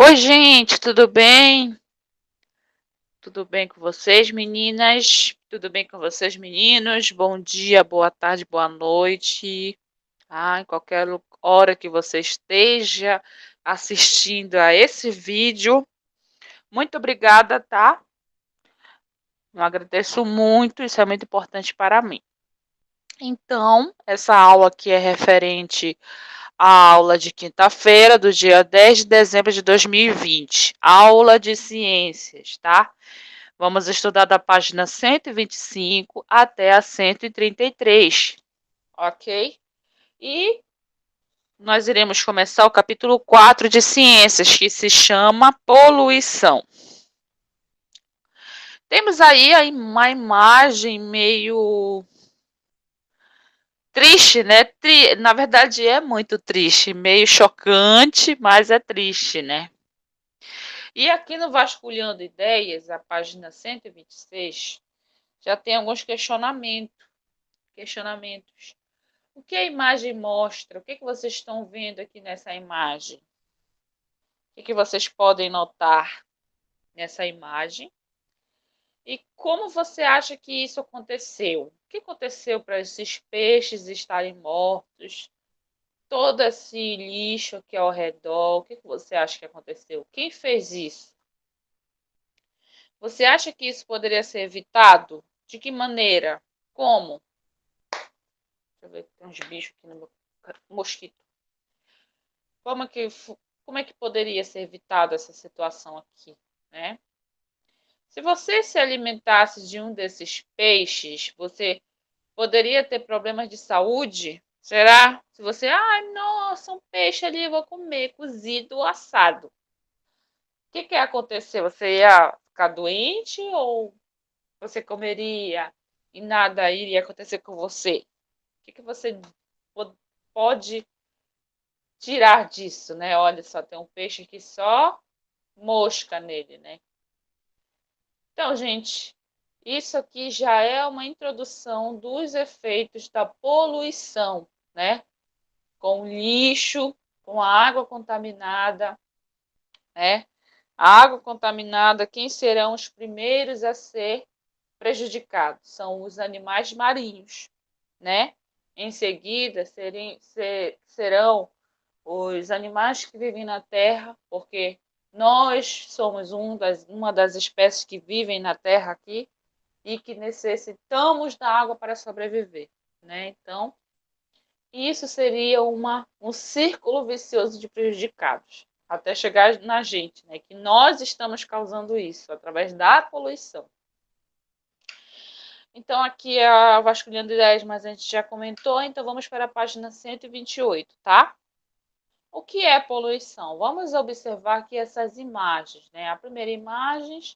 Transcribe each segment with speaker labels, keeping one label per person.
Speaker 1: Oi, gente, tudo bem? Tudo bem com vocês, meninas? Tudo bem com vocês, meninos? Bom dia, boa tarde, boa noite. Em qualquer hora que você esteja assistindo a esse vídeo. Muito obrigada, tá? Eu agradeço muito, isso é muito importante para mim. Então, essa aula aqui é referente à aula de quinta-feira, do dia 10 de dezembro de 2020. Aula de ciências, tá? Vamos estudar da página 125 até a 133, ok? E nós iremos começar o capítulo 4 de ciências, que se chama poluição. Temos aí uma imagem meio triste, né? Na verdade é muito triste, meio chocante, mas é triste, né? E aqui no Vasculhando Ideias, a página 126, já tem alguns questionamentos. O que a imagem mostra? O que vocês estão vendo aqui nessa imagem? O que vocês podem notar nessa imagem? E como você acha que isso aconteceu? O que aconteceu para esses peixes estarem mortos? Todo esse lixo aqui ao redor, o que você acha que aconteceu? Quem fez isso? Você acha que isso poderia ser evitado? De que maneira? Como? Deixa eu ver, tem uns bichos aqui no meu mosquito. Como é que poderia ser evitado essa situação aqui, né? Se você se alimentasse de um desses peixes, você poderia ter problemas de saúde? Será? Se você, nossa, um peixe ali, eu vou comer cozido ou assado. O que ia acontecer? Você ia ficar doente ou você comeria e nada iria acontecer com você? O que você pode tirar disso, né? Olha só, tem um peixe aqui só mosca nele, né? Então, gente, isso aqui já é uma introdução dos efeitos da poluição, né? Com lixo, com a água contaminada, né? A água contaminada, quem serão os primeiros a ser prejudicados? São os animais marinhos, né? Em seguida, serão os animais que vivem na terra, porque nós somos uma das espécies que vivem na terra aqui e que necessitamos da água para sobreviver, né? Então, isso seria um círculo vicioso de prejudicados, até chegar na gente, né? Que nós estamos causando isso através da poluição. Então, aqui é a Vasculhando Ideias, mas a gente já comentou, então vamos para a página 128, tá? O que é poluição? Vamos observar aqui essas imagens, né? A primeira imagem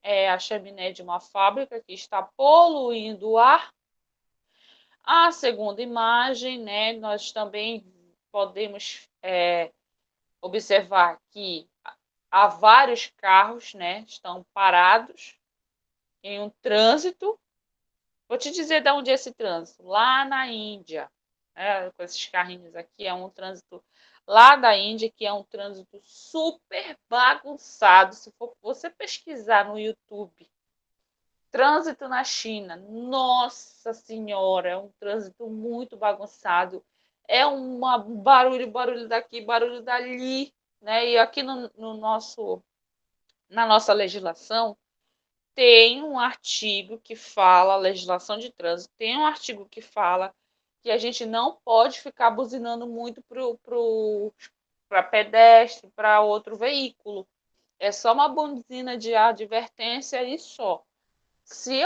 Speaker 1: é a chaminé de uma fábrica que está poluindo o ar. A segunda imagem, né? Nós também podemos observar que há vários carros, né? Estão parados em um trânsito. Vou te dizer de onde é esse trânsito. Lá na Índia, né? Com esses carrinhos aqui, é um trânsito lá da Índia, que é um trânsito super bagunçado. Se for você pesquisar no YouTube, trânsito na China, nossa senhora, é um trânsito muito bagunçado. É um barulho daqui, barulho dali, né? E aqui na nossa legislação, tem um artigo que fala, legislação de trânsito, tem um artigo que fala que a gente não pode ficar buzinando muito para pedestre, para outro veículo. É só uma buzina de advertência e só. Se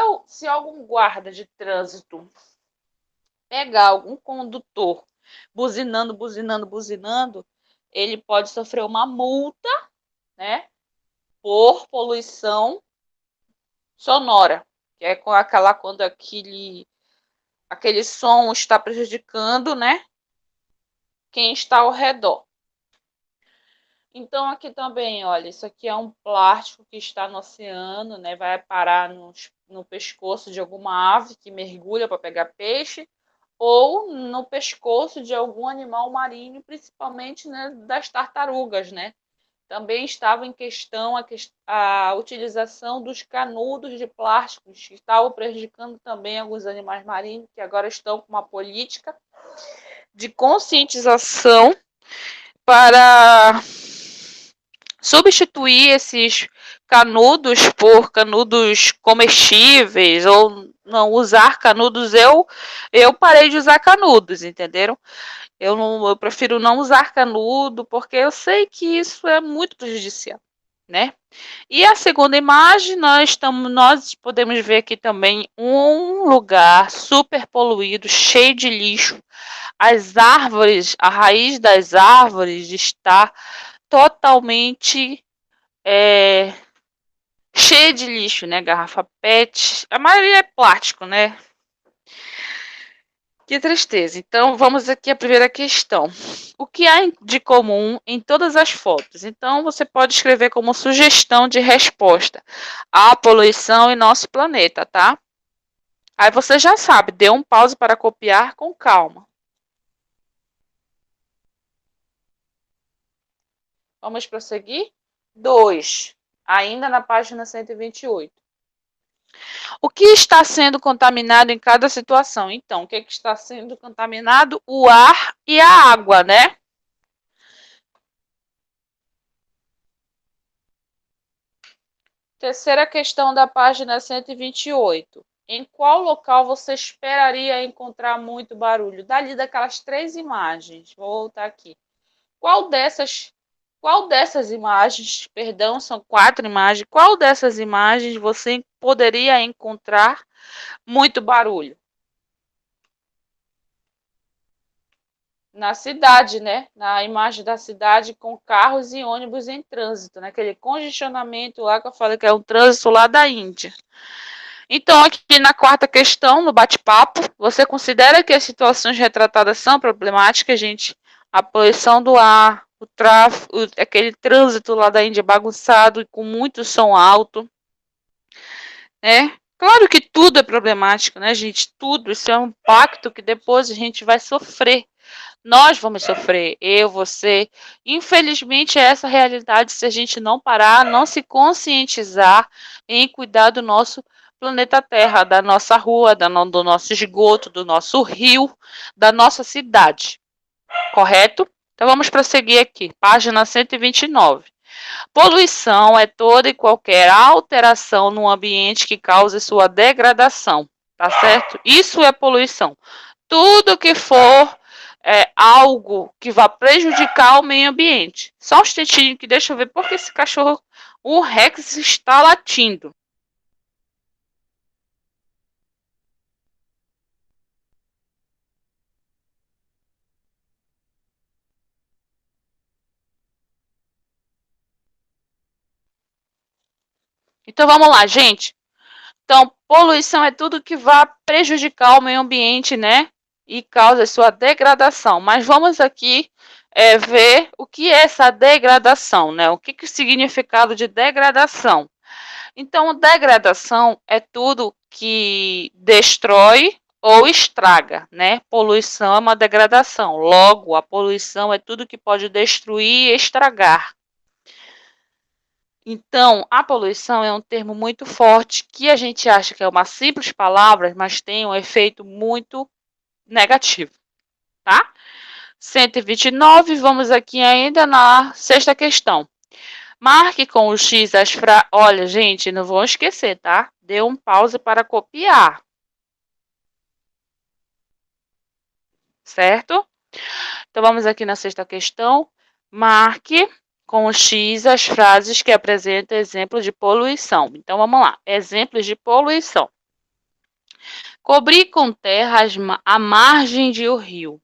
Speaker 1: algum guarda de trânsito pegar algum condutor buzinando, ele pode sofrer uma multa, né, por poluição sonora, que é com aquela quando aquele som está prejudicando, né, quem está ao redor. Então aqui também, olha, isso aqui é um plástico que está no oceano, né, vai parar no pescoço de alguma ave que mergulha para pegar peixe, ou no pescoço de algum animal marinho, principalmente, né, das tartarugas, né? Também estava em questão a utilização dos canudos de plásticos, que estavam prejudicando também alguns animais marinhos, que agora estão com uma política de conscientização para substituir esses canudos por canudos comestíveis ou não usar canudos. Eu parei de usar canudos, entenderam? Eu prefiro não usar canudo porque eu sei que isso é muito prejudicial, né? E a segunda imagem, nós podemos ver aqui também um lugar super poluído, cheio de lixo. As árvores, a raiz das árvores está totalmente cheia de lixo, né? Garrafa PET, a maioria é plástico, né? Que tristeza. Então, vamos aqui à primeira questão. O que há de comum em todas as fotos? Então, você pode escrever como sugestão de resposta. A poluição em nosso planeta, tá? Aí você já sabe, dê um pause para copiar com calma. Vamos prosseguir? 2. Ainda na página 128. O que está sendo contaminado em cada situação? Então, o que está sendo contaminado? O ar e a água, né? Terceira questão da página 128. Em qual local você esperaria encontrar muito barulho? Dali daquelas 3 imagens. Vou voltar aqui. Qual dessas imagens, perdão, são 4 imagens, qual dessas imagens você poderia encontrar muito barulho? Na cidade, né? Na imagem da cidade com carros e ônibus em trânsito, naquele congestionamento lá que eu falei que é um trânsito lá da Índia. Então, aqui na quarta questão, no bate-papo, você considera que as situações retratadas são problemáticas, gente? A poluição do ar, o tráfego, aquele trânsito lá da Índia bagunçado e com muito som alto, né? Claro que tudo é problemático, né, gente? Tudo, isso é um pacto que depois a gente vai sofrer. Nós vamos sofrer, eu, você. Infelizmente, é essa a realidade se a gente não parar, não se conscientizar em cuidar do nosso planeta Terra, da nossa rua, do nosso esgoto, do nosso rio, da nossa cidade. Correto? Então vamos prosseguir aqui, página 129. Poluição é toda e qualquer alteração no ambiente que cause sua degradação, tá certo? Isso é poluição. Tudo que for algo que vá prejudicar o meio ambiente. Só um instantinho que deixa eu ver porque esse cachorro, o Rex, está latindo. Então vamos lá, gente. Então, poluição é tudo que vá prejudicar o meio ambiente, né? E causa sua degradação. Mas vamos aqui ver o que é essa degradação, né? O que é o significado de degradação? Então, degradação é tudo que destrói ou estraga, né? Poluição é uma degradação. Logo, a poluição é tudo que pode destruir e estragar. Então, a poluição é um termo muito forte que a gente acha que é uma simples palavra, mas tem um efeito muito negativo, tá? 129, vamos aqui ainda na sexta questão. Marque com o X as frases. Olha, gente, não vou esquecer, tá? Dê um pause para copiar. Certo? Então, vamos aqui na sexta questão. Marque com o X as frases que apresentam exemplos de poluição. Então, vamos lá. Exemplos de poluição. Cobrir com terra a margem de um rio.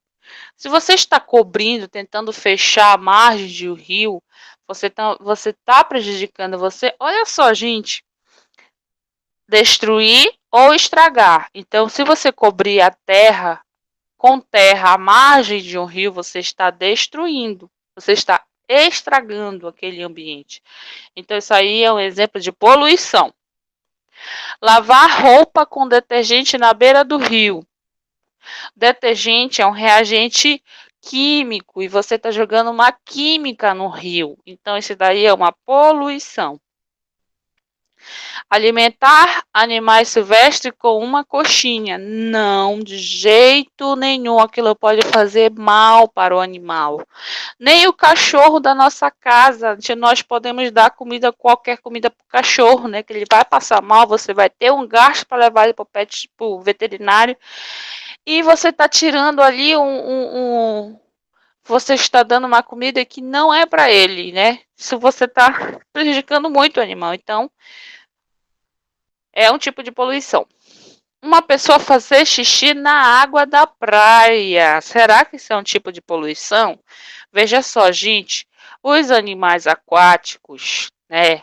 Speaker 1: Se você está cobrindo, tentando fechar a margem de um rio, você tá prejudicando você. Olha só, gente. Destruir ou estragar. Então, se você cobrir a terra com terra a margem de um rio, você está destruindo. Você está estragando aquele ambiente. Então, isso aí é um exemplo de poluição. Lavar roupa com detergente na beira do rio. Detergente é um reagente químico e você está jogando uma química no rio. Então, isso daí é uma poluição. Alimentar animais silvestres com uma coxinha. Não, de jeito nenhum. Aquilo pode fazer mal para o animal. Nem o cachorro da nossa casa. Nós podemos dar comida, qualquer comida para o cachorro, né? Que ele vai passar mal, você vai ter um gasto para levar ele para o veterinário. E você está tirando ali você está dando uma comida que não é para ele, né? Isso você está prejudicando muito o animal. Então, é um tipo de poluição. Uma pessoa fazer xixi na água da praia. Será que isso é um tipo de poluição? Veja só, gente, os animais aquáticos, né?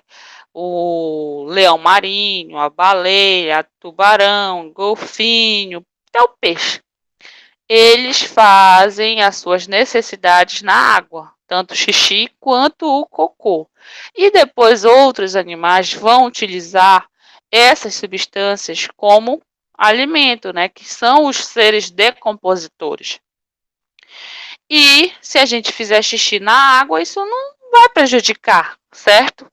Speaker 1: O leão marinho, a baleia, tubarão, golfinho, até o peixe. Eles fazem as suas necessidades na água, tanto o xixi quanto o cocô. E depois outros animais vão utilizar essas substâncias como alimento, né, que são os seres decompositores. E se a gente fizer xixi na água, isso não vai prejudicar, certo?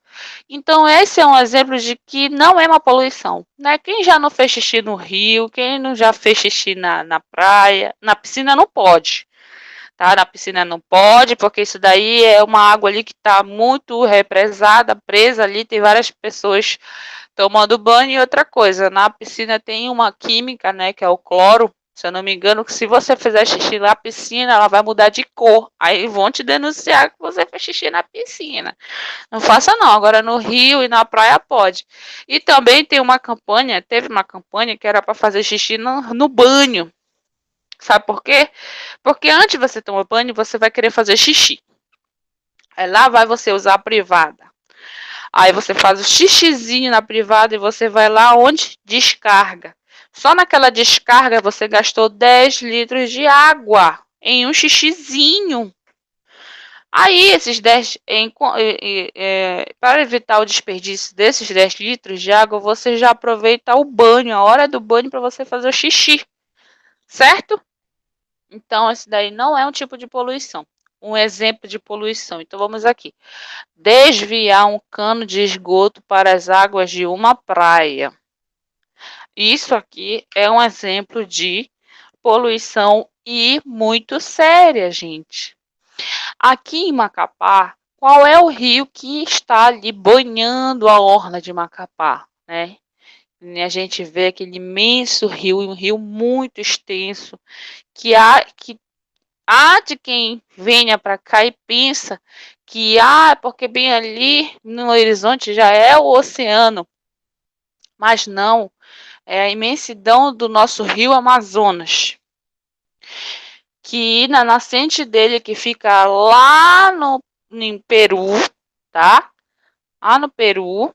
Speaker 1: Então, esse é um exemplo de que não é uma poluição, né? Quem já não fez xixi no rio, quem não já fez xixi na praia, na piscina não pode, tá? Na piscina não pode, porque isso daí é uma água ali que está muito represada, presa ali, tem várias pessoas tomando banho. E outra coisa, na piscina tem uma química, né, que é o cloro. Se eu não me engano, que se você fizer xixi na piscina, ela vai mudar de cor. Aí vão te denunciar que você fez xixi na piscina. Não faça não. Agora no rio e na praia pode. E também tem uma campanha, teve uma campanha que era para fazer xixi no banho. Sabe por quê? Porque antes de você tomar banho, você vai querer fazer xixi. Aí lá vai você usar a privada. Aí você faz o xixizinho na privada e você vai lá onde descarga. Só naquela descarga você gastou 10 litros de água em um xixizinho. Aí esses 10, para evitar o desperdício desses 10 litros de água, você já aproveita o banho, a hora do banho para você fazer o xixi, certo? Então, esse daí não é um tipo de poluição. Um exemplo de poluição. Então, vamos aqui. Desviar um cano de esgoto para as águas de uma praia. Isso aqui é um exemplo de poluição e muito séria, gente. Aqui em Macapá, qual é o rio que está ali banhando a orla de Macapá, né? E a gente vê aquele imenso rio, um rio muito extenso, que há de quem venha para cá e pensa que porque bem ali no horizonte já é o oceano. Mas não, é a imensidão do nosso rio Amazonas. Que na nascente dele, que fica lá no Peru, tá? Lá no Peru,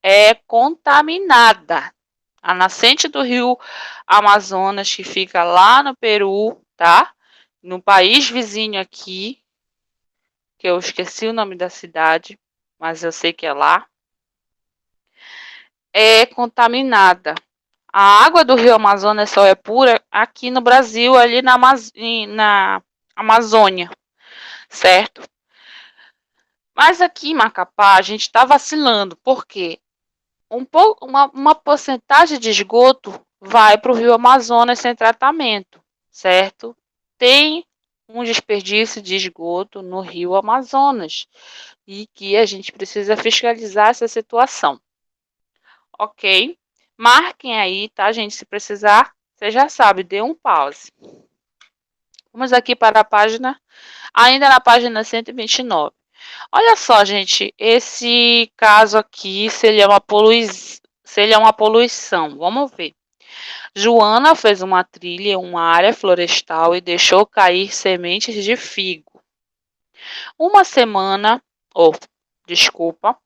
Speaker 1: é contaminada. A nascente do rio Amazonas, que fica lá no Peru, tá? No país vizinho aqui, que eu esqueci o nome da cidade, mas eu sei que é lá, é contaminada. A água do rio Amazonas só é pura aqui no Brasil, ali na Amazônia, certo? Mas aqui em Macapá a gente está vacilando, porque uma porcentagem de esgoto vai para o rio Amazonas sem tratamento, certo? Tem um desperdício de esgoto no rio Amazonas e que a gente precisa fiscalizar essa situação. Ok? Marquem aí, tá, gente? Se precisar, você já sabe, dê um pause. Vamos aqui para a página, ainda na página 129. Olha só, gente, esse caso aqui, se ele é uma poluição. Vamos ver. Joana fez uma trilha em uma área florestal e deixou cair sementes de figo. Uma semana, desculpa,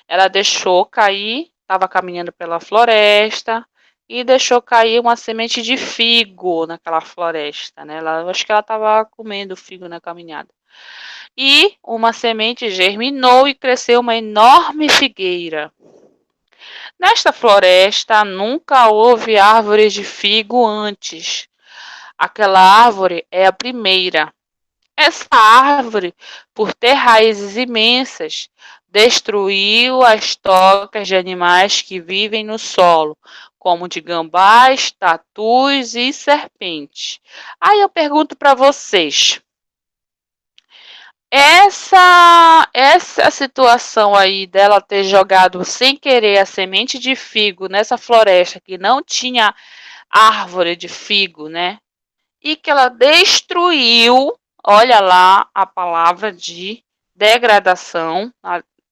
Speaker 1: ela deixou cair, estava caminhando pela floresta e deixou cair uma semente de figo naquela floresta, né? Acho que ela estava comendo figo na caminhada. E uma semente germinou e cresceu uma enorme figueira. Nesta floresta nunca houve árvores de figo antes. aquela árvore é a primeira. Essa árvore, por ter raízes imensas, destruiu as tocas de animais que vivem no solo, como de gambás, tatus e serpentes. Aí eu pergunto para vocês, essa situação aí dela ter jogado sem querer a semente de figo nessa floresta que não tinha árvore de figo, né? E que ela destruiu, olha lá a palavra de degradação,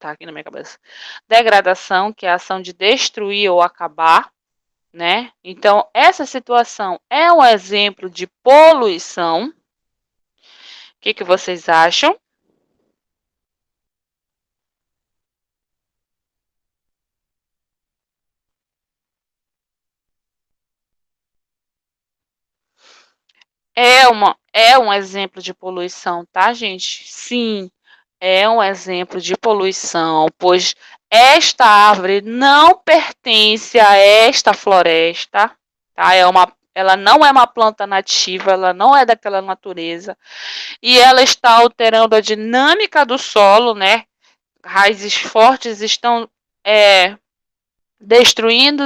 Speaker 1: tá aqui na minha cabeça. Degradação, que é a ação de destruir ou acabar, né? Então, essa situação é um exemplo de poluição. O que vocês acham? É um exemplo de poluição, tá, gente? Sim, é um exemplo de poluição, pois esta árvore não pertence a esta floresta, tá? Ela não é uma planta nativa, ela não é daquela natureza, e ela está alterando a dinâmica do solo, né? Raízes fortes estão destruindo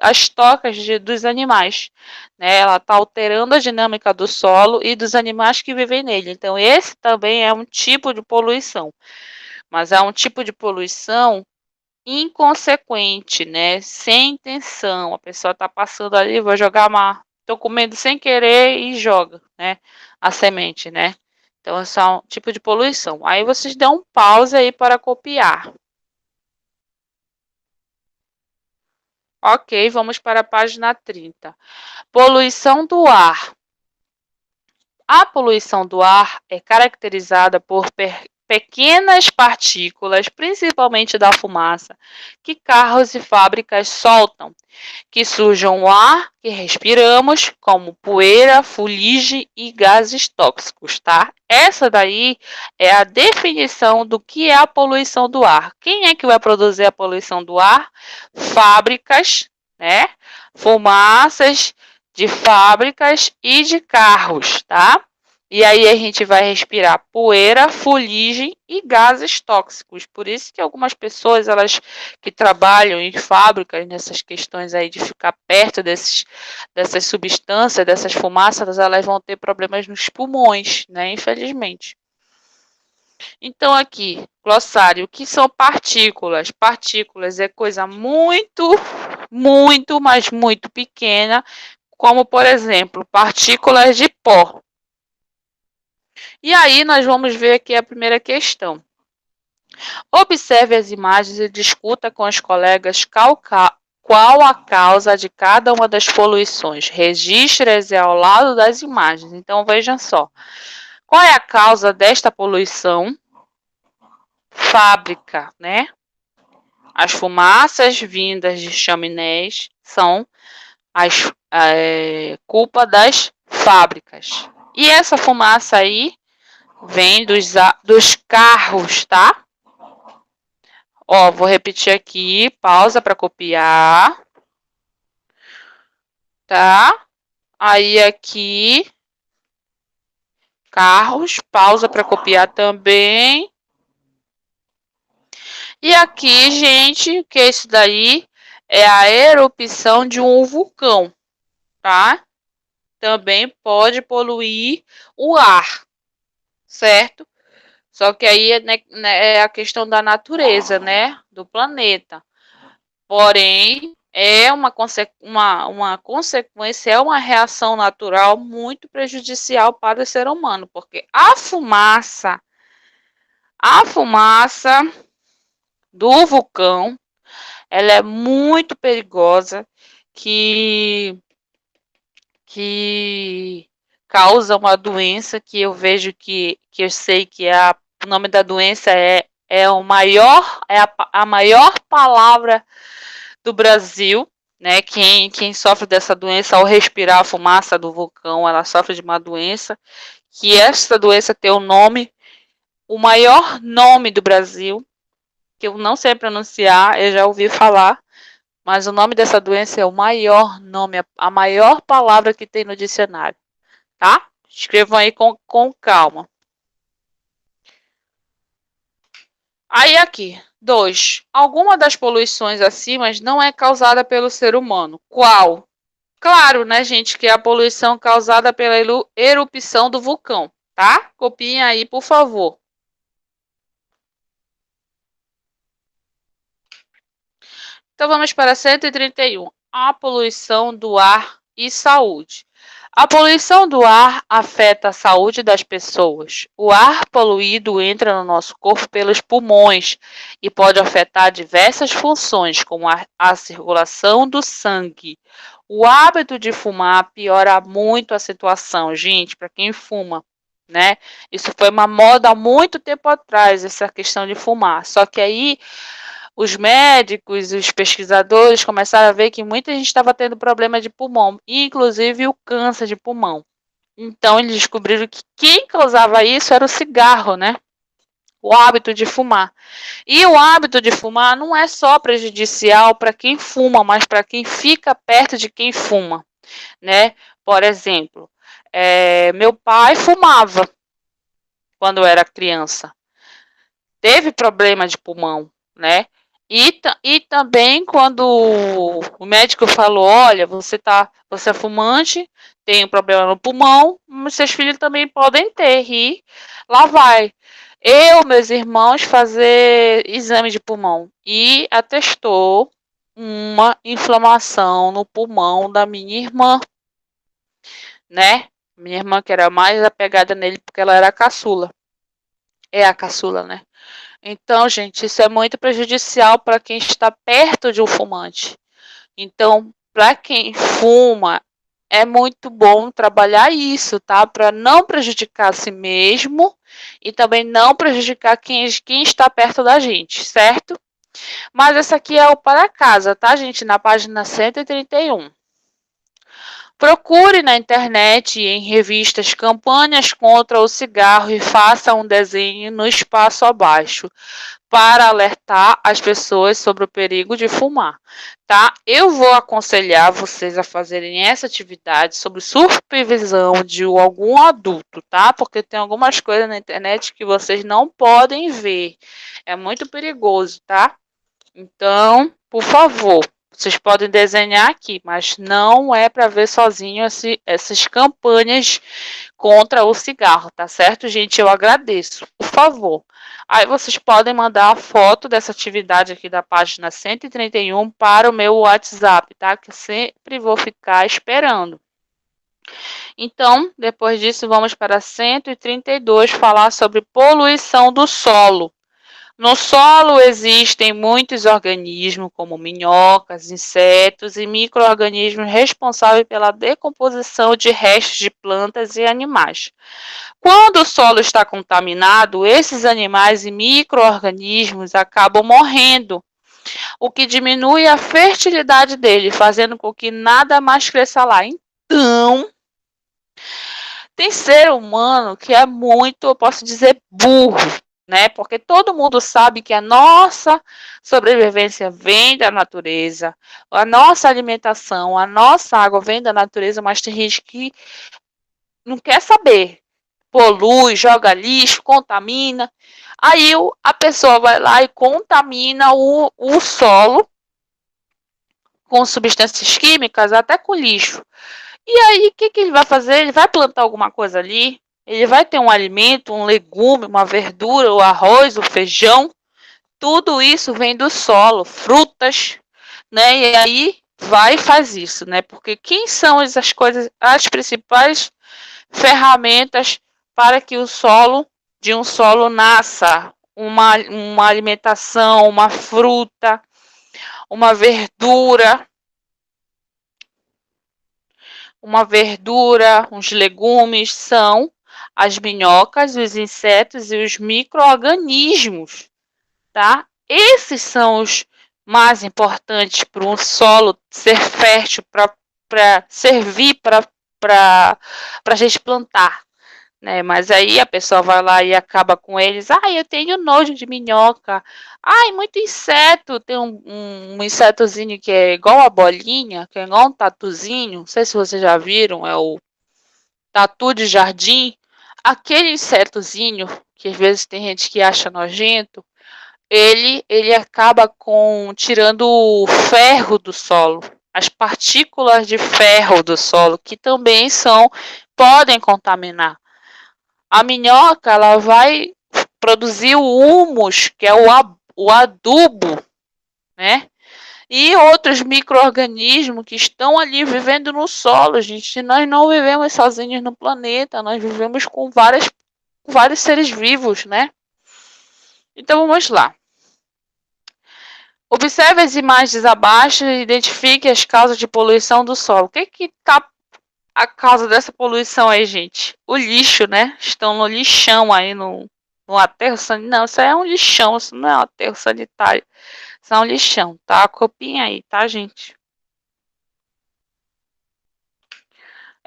Speaker 1: as tocas dos animais. Né? Ela está alterando a dinâmica do solo e dos animais que vivem nele. Então, esse também é um tipo de poluição. Mas é um tipo de poluição inconsequente, né? Sem intenção. A pessoa está passando ali, vou jogar uma. Estou comendo sem querer e joga, né? A semente, né? Então, esse é um tipo de poluição. Aí vocês dão um pause aí para copiar. Ok, vamos para a página 30. Poluição do ar. A poluição do ar é caracterizada por pequenas partículas, principalmente da fumaça, que carros e fábricas soltam, que sujam o ar que respiramos, como poeira, fuligem e gases tóxicos, tá? Essa daí é a definição do que é a poluição do ar. Quem é que vai produzir a poluição do ar? Fábricas, né? Fumaças de fábricas e de carros, tá? E aí a gente vai respirar poeira, fuligem e gases tóxicos. Por isso que algumas pessoas, elas que trabalham em fábricas, nessas questões aí de ficar perto dessas substâncias, dessas fumaças, elas vão ter problemas nos pulmões, né? Infelizmente. Então aqui, glossário, o que são partículas? Partículas é coisa mas muito pequena, como por exemplo, partículas de pó. E aí nós vamos ver aqui a primeira questão. Observe as imagens e discuta com os colegas qual a causa de cada uma das poluições. Registre-as ao lado das imagens. Então vejam só. Qual é a causa desta poluição? Fábrica, né? As fumaças vindas de chaminés são culpa das fábricas. E essa fumaça aí vem dos carros, tá? Ó, vou repetir aqui, pausa para copiar. Tá? Aí aqui, carros, pausa para copiar também. E aqui, gente, o que é isso daí? É a erupção de um vulcão, tá? Também pode poluir o ar, certo? Só que aí é a questão da natureza, né? Do planeta. Porém, é uma consequência, é uma reação natural muito prejudicial para o ser humano, porque a fumaça do vulcão, ela é muito perigosa, que causa uma doença que eu vejo que eu sei que o nome da doença é a maior palavra do Brasil, né? Quem sofre dessa doença ao respirar a fumaça do vulcão, ela sofre de uma doença, que essa doença tem o maior nome do Brasil, que eu não sei pronunciar, eu já ouvi falar, Mas o nome dessa doença é o maior nome, a maior palavra que tem no dicionário, tá? Escrevam aí com calma. Aí aqui, 2. Alguma das poluições acima não é causada pelo ser humano. Qual? Claro, né, gente, que é a poluição causada pela erupção do vulcão, tá? Copiem aí, por favor. Então vamos para 131. A poluição do ar e saúde. A poluição do ar afeta a saúde das pessoas. O ar poluído entra no nosso corpo pelos pulmões e pode afetar diversas funções, como a circulação do sangue. O hábito de fumar piora muito a situação, gente, para quem fuma, né? Isso foi uma moda há muito tempo atrás, essa questão de fumar. Só que aí os médicos, os pesquisadores começaram a ver que muita gente estava tendo problema de pulmão, inclusive o câncer de pulmão. Então, eles descobriram que quem causava isso era o cigarro, né? O hábito de fumar. E o hábito de fumar não é só prejudicial para quem fuma, mas para quem fica perto de quem fuma, né? Por exemplo, meu pai fumava quando eu era criança. Teve problema de pulmão, né? E também quando o médico falou, olha, você é fumante, tem um problema no pulmão, mas seus filhos também podem ter. E lá vai. Meus irmãos, fazer exame de pulmão e atestou uma inflamação no pulmão da minha irmã, né? Minha irmã que era mais apegada nele porque ela era a caçula. É a caçula, né? Então, gente, isso é muito prejudicial para quem está perto de um fumante. Então, para quem fuma, é muito bom trabalhar isso, tá? Para não prejudicar a si mesmo e também não prejudicar quem está perto da gente, certo? Mas essa aqui é o para casa, tá, gente? Na página 131. Procure na internet e em revistas campanhas contra o cigarro e faça um desenho no espaço abaixo para alertar as pessoas sobre o perigo de fumar, tá? Eu vou aconselhar vocês a fazerem essa atividade sob supervisão de algum adulto, tá? Porque tem algumas coisas na internet que vocês não podem ver. É muito perigoso, tá? Então, por favor, vocês podem desenhar aqui, mas não é para ver sozinho essas campanhas contra o cigarro, tá certo, gente? Eu agradeço, por favor. Aí vocês podem mandar a foto dessa atividade aqui da página 131 para o meu WhatsApp, tá? Que eu sempre vou ficar esperando. Então, depois disso, vamos para 132, falar sobre poluição do solo. No solo existem muitos organismos, como minhocas, insetos e micro-organismos responsáveis pela decomposição de restos de plantas e animais. Quando o solo está contaminado, esses animais e micro-organismos acabam morrendo, o que diminui a fertilidade dele, fazendo com que nada mais cresça lá. Então, tem ser humano que é muito, eu posso dizer, burro, né? Porque todo mundo sabe que a nossa sobrevivência vem da natureza, a nossa alimentação, a nossa água vem da natureza, mas tem gente que não quer saber. Polui, joga lixo, contamina. Aí a pessoa vai lá e contamina o solo com substâncias químicas, até com lixo. E aí, o que ele vai fazer? Ele vai plantar alguma coisa ali? Ele vai ter um alimento, um legume, uma verdura, o arroz, o feijão. Tudo isso vem do solo, frutas, né? E aí vai e faz isso, né? Porque quem são as coisas, as principais ferramentas para que o solo, de um solo nasça uma alimentação, uma fruta, uma verdura, uns legumes, são as minhocas, os insetos e os micro-organismos, tá? Esses são os mais importantes para um solo ser fértil, para servir para a gente plantar, né? Mas aí a pessoa vai lá e acaba com eles. Ai, eu tenho nojo de minhoca. Ai, muito inseto. Tem um insetozinho que é igual a bolinha, que é igual um tatuzinho. Não sei se vocês já viram, é o tatu de jardim. Aquele insetozinho, que às vezes tem gente que acha nojento, ele acaba tirando o ferro do solo, as partículas de ferro do solo, que também podem contaminar. A minhoca, ela vai produzir o humus, que é o adubo, né? E outros micro-organismos que estão ali vivendo no solo, gente. Nós não vivemos sozinhos no planeta, nós vivemos com vários seres vivos, né? Então vamos lá. Observe as imagens abaixo e identifique as causas de poluição do solo. O que está a causa dessa poluição aí, gente? O lixo, né? Estão no lixão aí, no aterro sanitário. Não, isso aí é um lixão, isso não é um aterro sanitário. Isso é um lixão, tá? Copinha aí, tá, gente?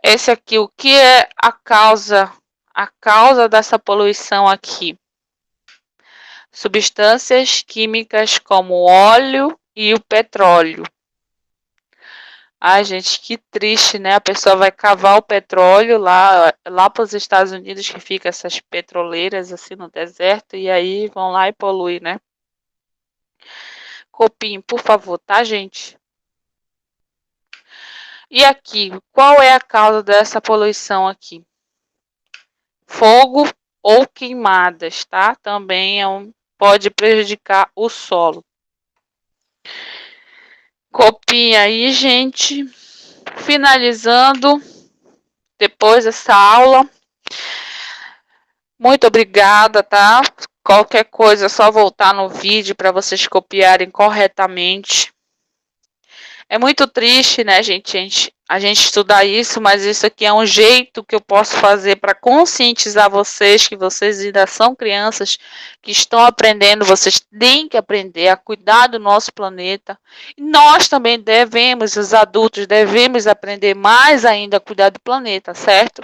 Speaker 1: Esse aqui, o que é a causa? A causa dessa poluição aqui? Substâncias químicas como o óleo e o petróleo. Ai, gente, que triste, né? A pessoa vai cavar o petróleo lá para os Estados Unidos, que fica essas petroleiras assim no deserto, e aí vão lá e poluem, né? Copinho, por favor, tá, gente? E aqui, qual é a causa dessa poluição aqui? Fogo ou queimadas, tá? Também pode prejudicar o solo. Copinha aí, gente. Finalizando, depois dessa aula. Muito obrigada, tá? Qualquer coisa é só voltar no vídeo para vocês copiarem corretamente. É muito triste, né, gente? A gente estudar isso, mas isso aqui é um jeito que eu posso fazer para conscientizar vocês, que vocês ainda são crianças que estão aprendendo, vocês têm que aprender a cuidar do nosso planeta. E nós também devemos, os adultos, devemos aprender mais ainda a cuidar do planeta, certo?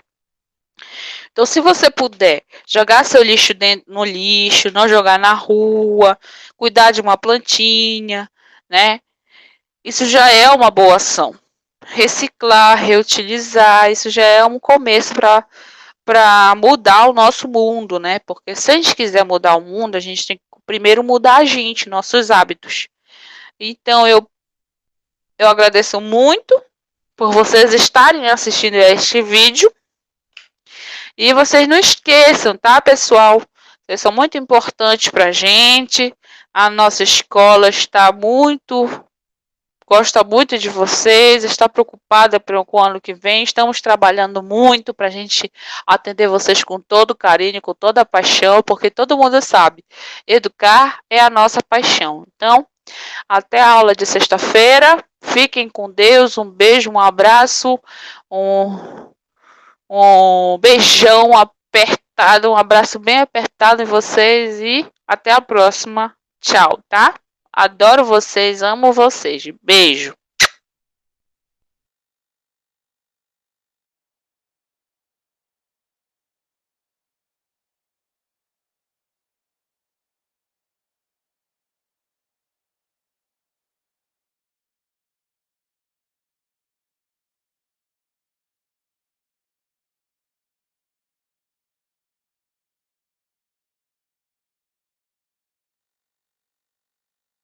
Speaker 1: Então, se você puder jogar seu lixo no lixo, não jogar na rua, cuidar de uma plantinha, né? Isso já é uma boa ação. Reciclar, reutilizar, isso já é um começo para mudar o nosso mundo, né? Porque se a gente quiser mudar o mundo, a gente tem que primeiro mudar a gente, nossos hábitos. Então, eu agradeço muito por vocês estarem assistindo a este vídeo. E vocês não esqueçam, tá, pessoal? Vocês são muito importantes para a gente. A nossa escola gosta muito de vocês, está preocupada com o ano que vem. Estamos trabalhando muito para a gente atender vocês com todo carinho, com toda a paixão, porque todo mundo sabe, educar é a nossa paixão. Então, até a aula de sexta-feira. Fiquem com Deus. Um beijo, um abraço, um beijão apertado, um abraço bem apertado em vocês e até a próxima. Tchau, tá? Adoro vocês, amo vocês. Beijo.